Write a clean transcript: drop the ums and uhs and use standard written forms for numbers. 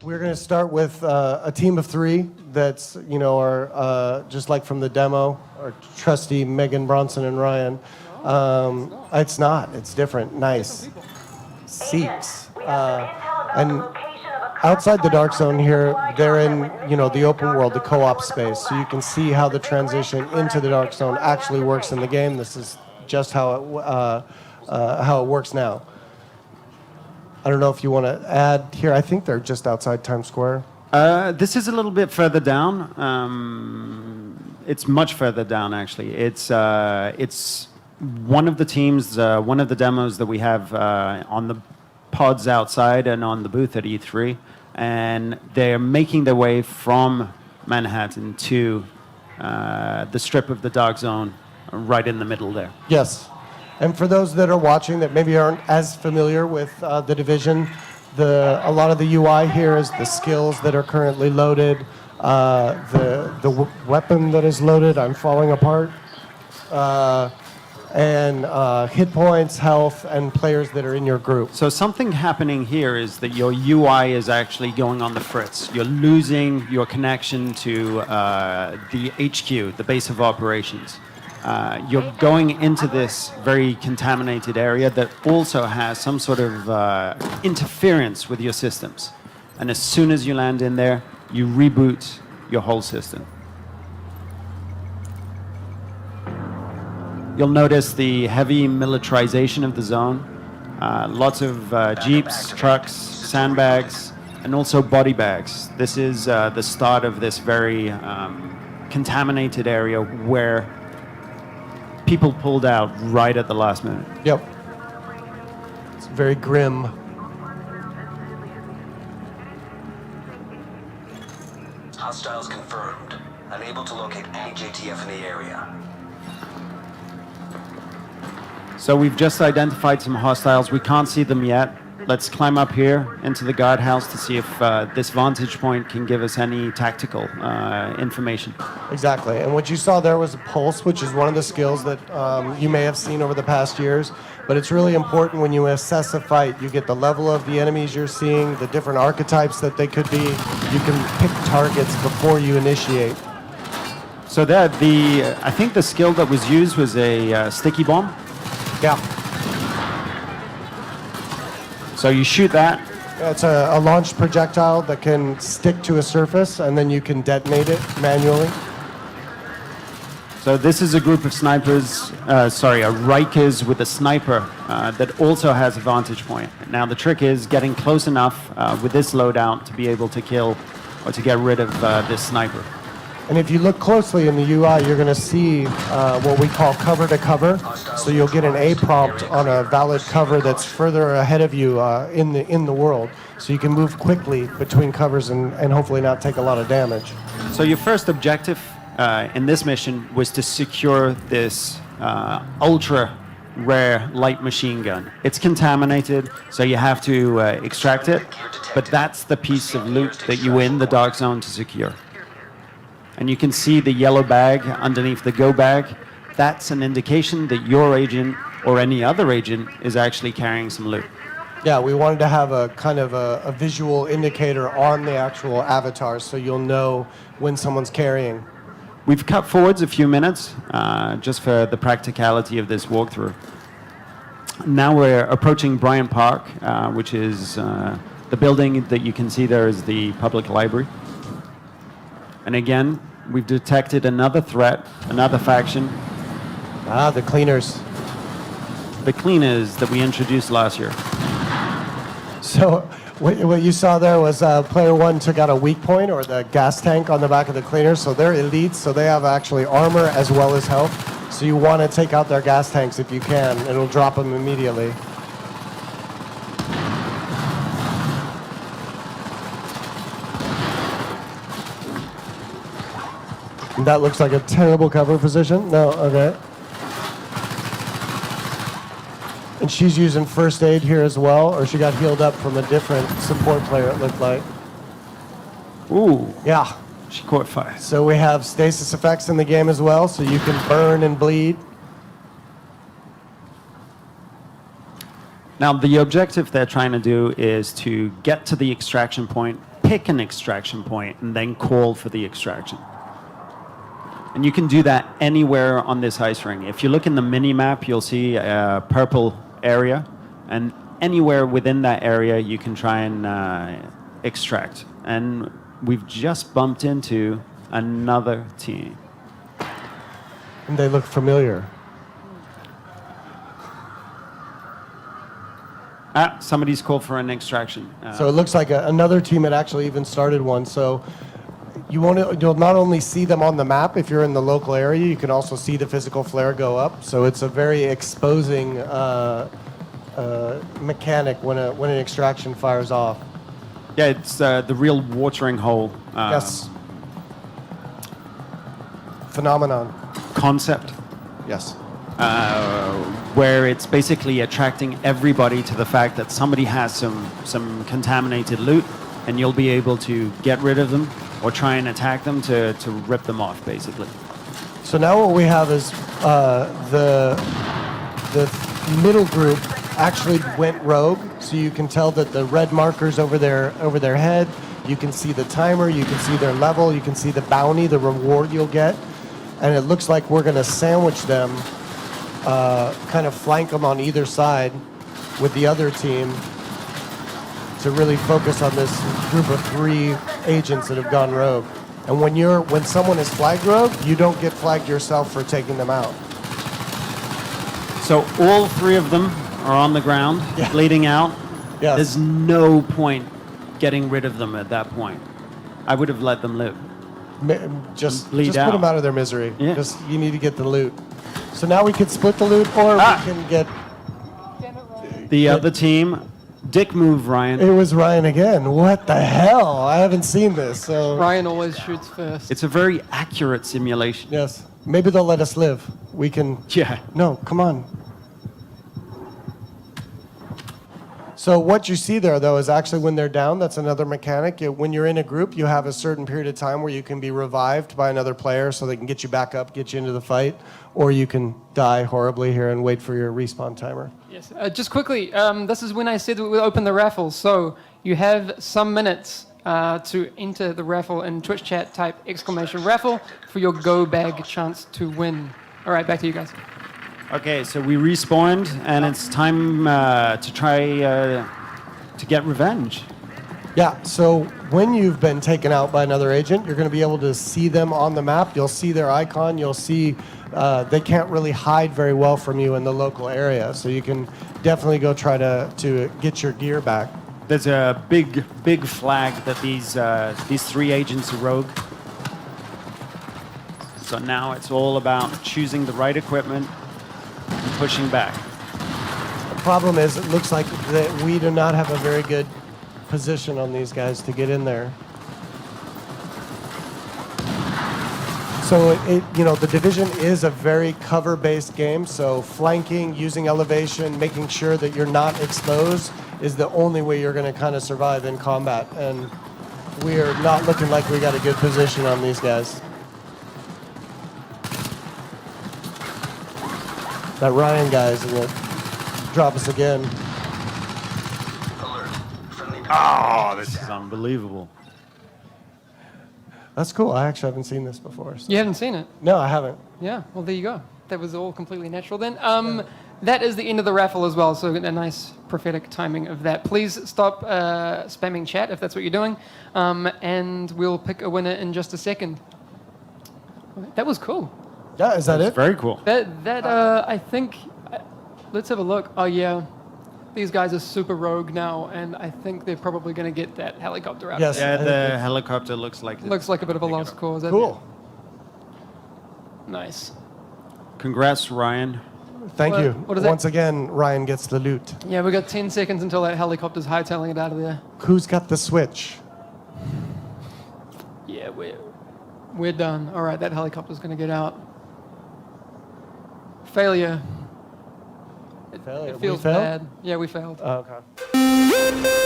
We're going to start with a team of three that's, are just like from the demo, our trusty Megan Bronson and Ryan. It's not. It's different. Nice. Seeks. And outside the Dark Zone here, they're in, the open world, the co-op space. So you can see how the transition into the Dark Zone actually works in the game. This is just how it works now. I don't know if you want to add here. I think they're just outside Times Square. This is a little bit further down. It's much further down, actually. It's one of the teams, one of the demos that we have on the pods outside and on the booth at E3. And they're making their way from Manhattan to the strip of the Dark Zone right in the middle there. Yes. And for those that are watching that maybe aren't as familiar with the Division, a lot of the UI here is the skills that are currently loaded, the weapon that is loaded. I'm falling apart, and hit points, health, and players that are in your group. So something happening here is that your UI is actually going on the fritz. You're losing your connection to the HQ, the base of operations. You're going into this very contaminated area that also has some sort of interference with your systems. And as soon as you land in there, you reboot your whole system. You'll notice the heavy militarization of the zone. Lots of jeeps, trucks, sandbags, and also body bags. This is the start of this very contaminated area where people pulled out right at the last minute. Yep. It's very grim. Hostiles confirmed. Unable to locate any JTF in the area. So we've just identified some hostiles. We can't see them yet. Let's climb up here into the guardhouse to see if this vantage point can give us any tactical information. Exactly. And what you saw there was a pulse, which is one of the skills that you may have seen over the past years. But it's really important when you assess a fight. You get the level of the enemies you're seeing, the different archetypes that they could be. You can pick targets before you initiate. So I think the skill that was used was a sticky bomb. Yeah. So you shoot that. It's a launched projectile that can stick to a surface, and then you can detonate it manually. So this is a group of snipers, a Rikers with a sniper that also has a vantage point. Now the trick is getting close enough with this loadout to be able to kill or to get rid of this sniper. And if you look closely in the UI, you're going to see what we call cover to cover. So you'll get an A prompt on a valid cover that's further ahead of you in the world. So you can move quickly between covers and hopefully not take a lot of damage. So your first objective in this mission was to secure this ultra rare light machine gun. It's contaminated, so you have to extract it. But that's the piece of loot that you win the Dark Zone to secure. And you can see the yellow bag underneath the go bag. That's an indication that your agent or any other agent is actually carrying some loot. Yeah, we wanted to have a kind of a visual indicator on the actual avatars so you'll know when someone's carrying. We've cut forwards a few minutes just for the practicality of this walkthrough. Now we're approaching Bryant Park, which is the building that you can see there is the public library. And again, we've detected another threat, another faction. Ah, the cleaners. The cleaners that we introduced last year. So what you saw there was player one took out a weak point or the gas tank on the back of the cleaners. So they're elites, so they have actually armor as well as health. So you want to take out their gas tanks if you can. It'll drop them immediately. That looks like a terrible cover position. No, okay. And she's using first aid here as well, or she got healed up from a different support player, it looked like. Ooh. Yeah. She caught fire. So we have stasis effects in the game as well, so you can burn and bleed. Now, the objective they're trying to do is to get to the extraction point, pick an extraction point and then call for the extraction. And you can do that anywhere on this ice ring. If you look in the mini map, you'll see a purple area, and anywhere within that area you can try and extract. And we've just bumped into another team. And they look familiar. Somebody's called for an extraction. So it looks like another team had actually even started one. So you'll not only see them on the map if you're in the local area, you can also see the physical flare go up. So it's a very exposing mechanic when an extraction fires off. Yeah, it's the real watering hole Yes. Phenomenon. concept, Yes. where it's basically attracting everybody to the fact that somebody has some contaminated loot, and you'll be able to get rid of them or try and attack them to rip them off, basically. So now what we have is the middle group actually went rogue. So you can tell that the red markers over their head. You can see the timer. You can see their level. You can see the bounty, the reward you'll get. And it looks like we're going to sandwich them, kind of flank them on either side with the other team to really focus on this group of 3 agents that have gone rogue. And when someone is flagged rogue, you don't get flagged yourself for taking them out. So all 3 of them are on the ground, Yeah. bleeding out. Yes. There's no point getting rid of them at that point. I would have let them live. Just Bleed put out. them out of their misery. Yeah. Just you need to get the loot. So now we can split the loot, or we can get. The other team, dick move, Ryan. It was Ryan again. What the hell? I haven't seen this. So Ryan always shoots first. It's a very accurate simulation. yes, maybe they'll let us live. We can. Yeah. No, come on. So what you see there, though, is actually when they're down, that's another mechanic. When you're in a group, you have a certain period of time where you can be revived by another player so they can get you back up, get you into the fight, or you can die horribly here and wait for your respawn timer. Yes. Just quickly, this is when I said we would open the raffle. So you have some minutes to enter the raffle in Twitch chat. Type !raffle for your go bag chance to win. All right, back to you guys. Okay, so we respawned, and it's time to try to get revenge. Yeah, so when you've been taken out by another agent, you're going to be able to see them on the map. You'll see their icon. You'll see they can't really hide very well from you in the local area. So you can definitely go try to get your gear back. There's a big flag that these 3 agents are rogue. So now it's all about choosing the right equipment and pushing back. The problem is it looks like that we do not have a very good position on these guys to get in there. So the Division is a very cover-based game. So flanking, using elevation, making sure that you're not exposed is the only way you're going to kind of survive in combat. And we are not looking like we got a good position on these guys. That Ryan guy's going to drop us again. Alert. Friendly Oh, this is unbelievable. That's cool. I actually haven't seen this before. So. You haven't seen it? No, I haven't. Yeah. Well, there you go. That was all completely natural then. That is the end of the raffle as well. So a nice prophetic timing of that. Please stop spamming chat if that's what you're doing, and we'll pick a winner in just a second. That was cool. Yeah, is that it? Very cool. I think. Let's have a look. Oh yeah, these guys are super rogue now, and I think they're probably going to get that helicopter out. Yes. Of there. Yeah, the helicopter looks like Looks like a bit of a lost cause. doesn't Cool. it? Nice. Congrats, Ryan. Thank What- you. what is that? Once again, Ryan gets the loot. Yeah, we got 10 seconds until that helicopter's hightailing it out of there. Who's got the switch? Yeah, we're done. All right, that helicopter's going to get out. Failure. Failure. It We feels failed? bad. Yeah, we failed. Oh, okay.